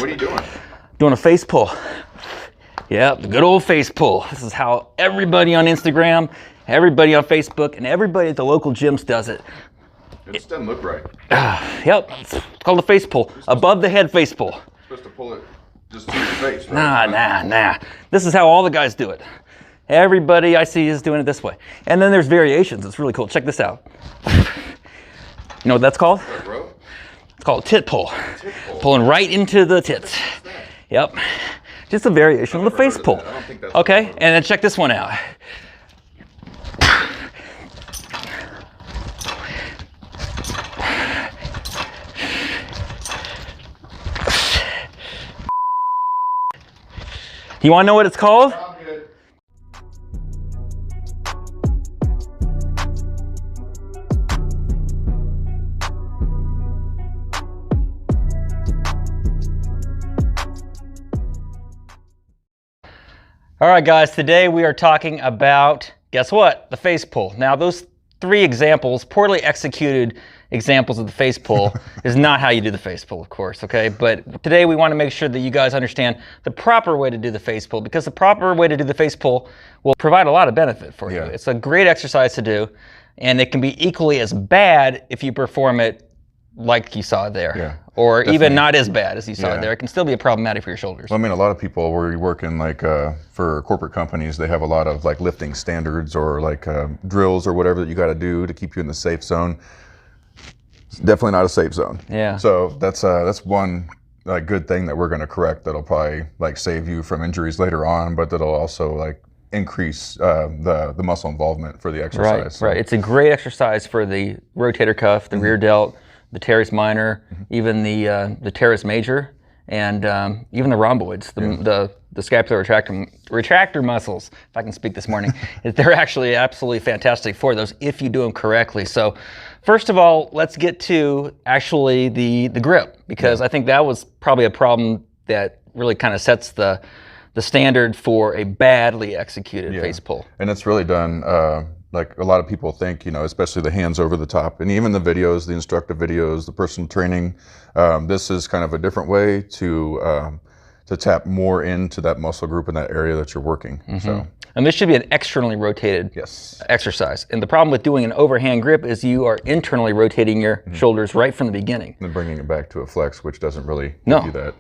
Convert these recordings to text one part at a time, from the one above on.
What are you doing? Doing a face pull. Yeah, the good old face pull. This is how everybody on Instagram, everybody on Facebook, and everybody at the local gyms does it. It just doesn't look right. Yep, it's called a face pull. Above the head face pull. You're supposed to pull it just to your face, right? Nah. This is how all the guys do it. Everybody I see is doing it this way. And then there's variations. It's really cool. Check this out. You know what that's called? Rope? It's called tit pull. Tit pull. Pulling right into the tits. Yep. Just a variation of the face pull. I don't think that's okay, and then check this one out. You want to know what it's called? All right, guys, today we are talking about, guess what? The face pull. Now, those 3 examples, poorly executed examples of the face pull, is not how you do the face pull, of course, okay? But today we want to make sure that you guys understand the proper way to do the face pull, because the proper way to do the face pull will provide a lot of benefit for you. It's a great exercise to do, and it can be equally as bad if you perform it like you saw there, or definitely. Even not as bad as you saw it there. It can still be problematic for your shoulders. Well, I mean, a lot of people, where you work in like for corporate companies, they have a lot of like lifting standards or like drills or whatever that you got to do to keep you in the safe zone. It's definitely not a safe zone. Yeah. So that's one like good thing that we're going to correct. That'll probably like save you from injuries later on, but that'll also like increase the muscle involvement for the exercise. Right. Right. It's a great exercise for the rotator cuff, the rear delt, the teres minor, even the teres major, and even the rhomboids, the scapular retractor muscles, if I can speak this morning. They're actually absolutely fantastic for those if you do them correctly. So first of all, let's get to actually the grip, because I think that was probably a problem that really kind of sets the standard for a badly executed face pull. And it's really done like a lot of people think, you know, especially the hands over the top, and even the videos, the instructive videos, the personal training. This is kind of a different way to tap more into that muscle group in that area that you're working. So, and this should be an externally rotated exercise. And the problem with doing an overhand grip is you are internally rotating your shoulders right from the beginning. And bringing it back to a flex, which doesn't really give you that.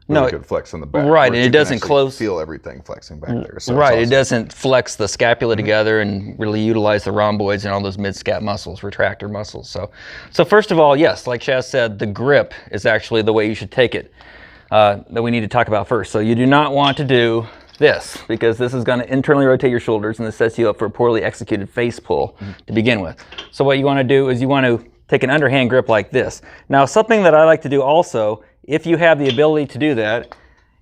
Good flex in the back. Right, and it doesn't close. Feel everything flexing back there. So right, awesome. It doesn't flex the scapula together and really utilize the rhomboids and all those mid-scap muscles, retractor muscles. So first of all, yes, like Chaz said, the grip is actually the way you should take it. That we need to talk about first. So you do not want to do this, because this is going to internally rotate your shoulders, and this sets you up for a poorly executed face pull to begin with. So what you want to do is you want to take an underhand grip like this. Now, something that I like to do also, if you have the ability to do that,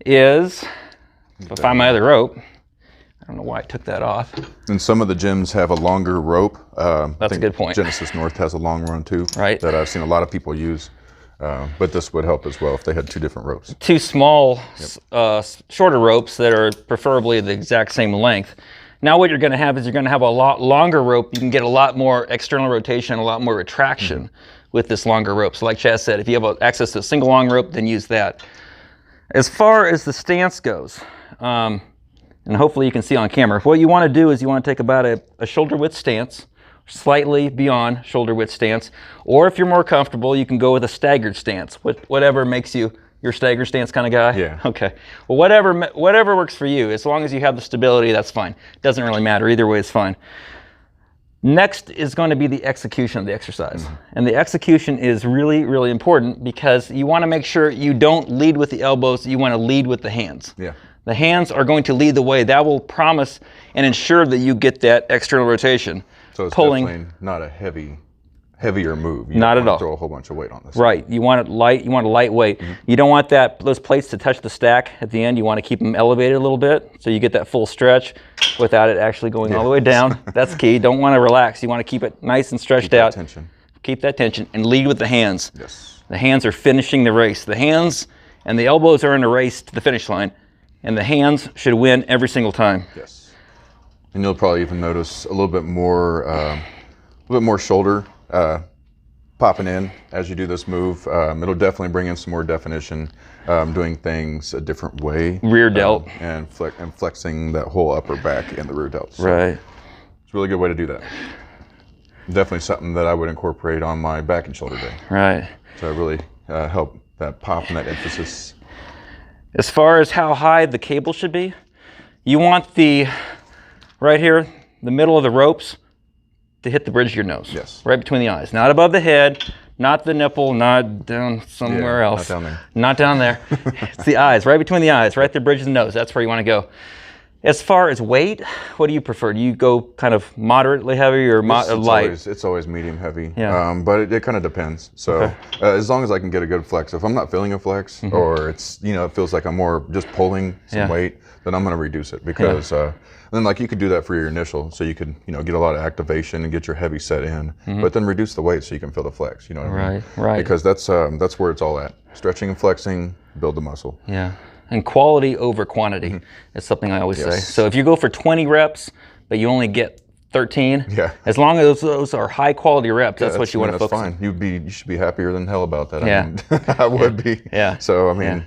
is, if I find my other rope, I don't know why I took that off. And some of the gyms have a longer rope. That's a good point. Genesis North has a long one too, right? That I've seen a lot of people use. But this would help as well if they had 2 different ropes. 2 small, shorter ropes that are preferably the exact same length. Now what you're going to have is you're going to have a lot longer rope. You can get a lot more external rotation, a lot more retraction with this longer rope. So like Chaz said, if you have access to a single long rope, then use that. As far as the stance goes, and hopefully you can see on camera, what you want to do is you want to take about a shoulder width stance, slightly beyond shoulder width stance, or if you're more comfortable, you can go with a staggered stance, whatever makes you your staggered stance kind of guy. Yeah. Okay. Well, whatever works for you, as long as you have the stability, that's fine. Doesn't really matter. Either way is fine. Next is going to be the execution of the exercise. And the execution is really, really important, because you want to make sure you don't lead with the elbows, you want to lead with the hands. Yeah. The hands are going to lead the way. That will promise and ensure that you get that external rotation. So it's definitely not a heavier move. You not don't at all. Throw a whole bunch of weight on this. Right. You want it light. You want a lightweight. You don't want those plates to touch the stack at the end. You want to keep them elevated a little bit so you get that full stretch without it actually going all the way down. That's key. Don't want to relax. You want to keep it nice and stretched out. Keep that tension and lead with the hands. Yes. The hands are finishing the race. The hands and the elbows are in a race to the finish line, and the hands should win every single time. Yes. And you'll probably even notice a little bit more shoulder popping in as you do this move. It'll definitely bring in some more definition, doing things a different way. Rear delt. And flexing that whole upper back and the rear delt. So Right. it's a really good way to do that. Definitely something that I would incorporate on my back and shoulder day. Right. To really help that pop and that emphasis. As far as how high the cable should be, you want right here, the middle of the ropes, to hit the bridge of your nose. Yes. Right between the eyes. Not above the head, not the nipple, not down somewhere else. Not down there. Not down there. It's the eyes, right between the eyes, right the bridge of the nose. That's where you want to go. As far as weight, what do you prefer? Do you go kind of moderately heavy or light? It's always medium heavy, Yeah. but it kind of depends. So as long as I can get a good flex, if I'm not feeling a flex or it's, it feels like I'm more just pulling some weight, then I'm going to reduce it because then like you could do that for your initial. So you could, get a lot of activation and get your heavy set in, but then reduce the weight so you can feel the flex, you know what I mean? Right. Because that's where it's all at. Stretching and flexing, build the muscle. Yeah. And quality over quantity is something I always say. Yes. So if you go for 20 reps, but you only get 13, Yeah. as long as those are high quality reps, that's what you want to focus fine. on. You should be happier than hell about that. Yeah. I mean, I would be. Yeah. So, I mean.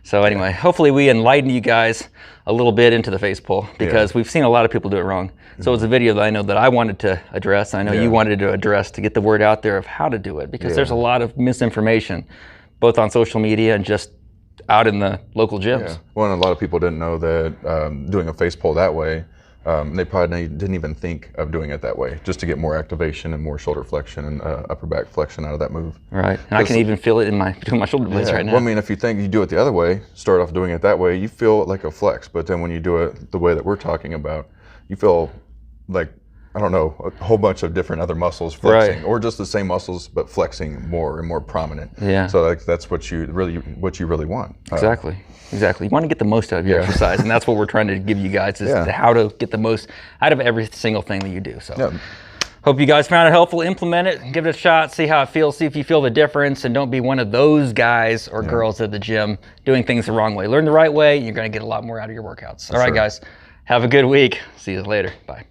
So anyway, hopefully we enlighten you guys a little bit into the face pull because we've seen a lot of people do it wrong. So it's a video that I know that I wanted to address. I know you wanted to address to get the word out there of how to do it because there's a lot of misinformation, both on social media and just out in the local gyms. Yeah. Well, and a lot of people didn't know that doing a face pull that way, they probably didn't even think of doing it that way, just to get more activation and more shoulder flexion and upper back flexion out of that move. Right, and I can even feel it between my shoulder blades right now. Well, I mean, if you think you do it the other way, start off doing it that way, you feel like a flex, but then when you do it the way that we're talking about, you feel like, I don't know, a whole bunch of different other muscles flexing, or just the same muscles but flexing more and more prominent. Yeah. So like, that's what you really want. Exactly. You want to get the most out of your exercise, and that's what we're trying to give you guys is how to get the most out of every single thing that you do. So hope you guys found it helpful. Implement it, give it a shot, see how it feels, see if you feel the difference, and don't be one of those guys or girls at the gym doing things the wrong way. Learn the right way, and you're going to get a lot more out of your workouts. All right, guys. Have a good week. See you later. Bye.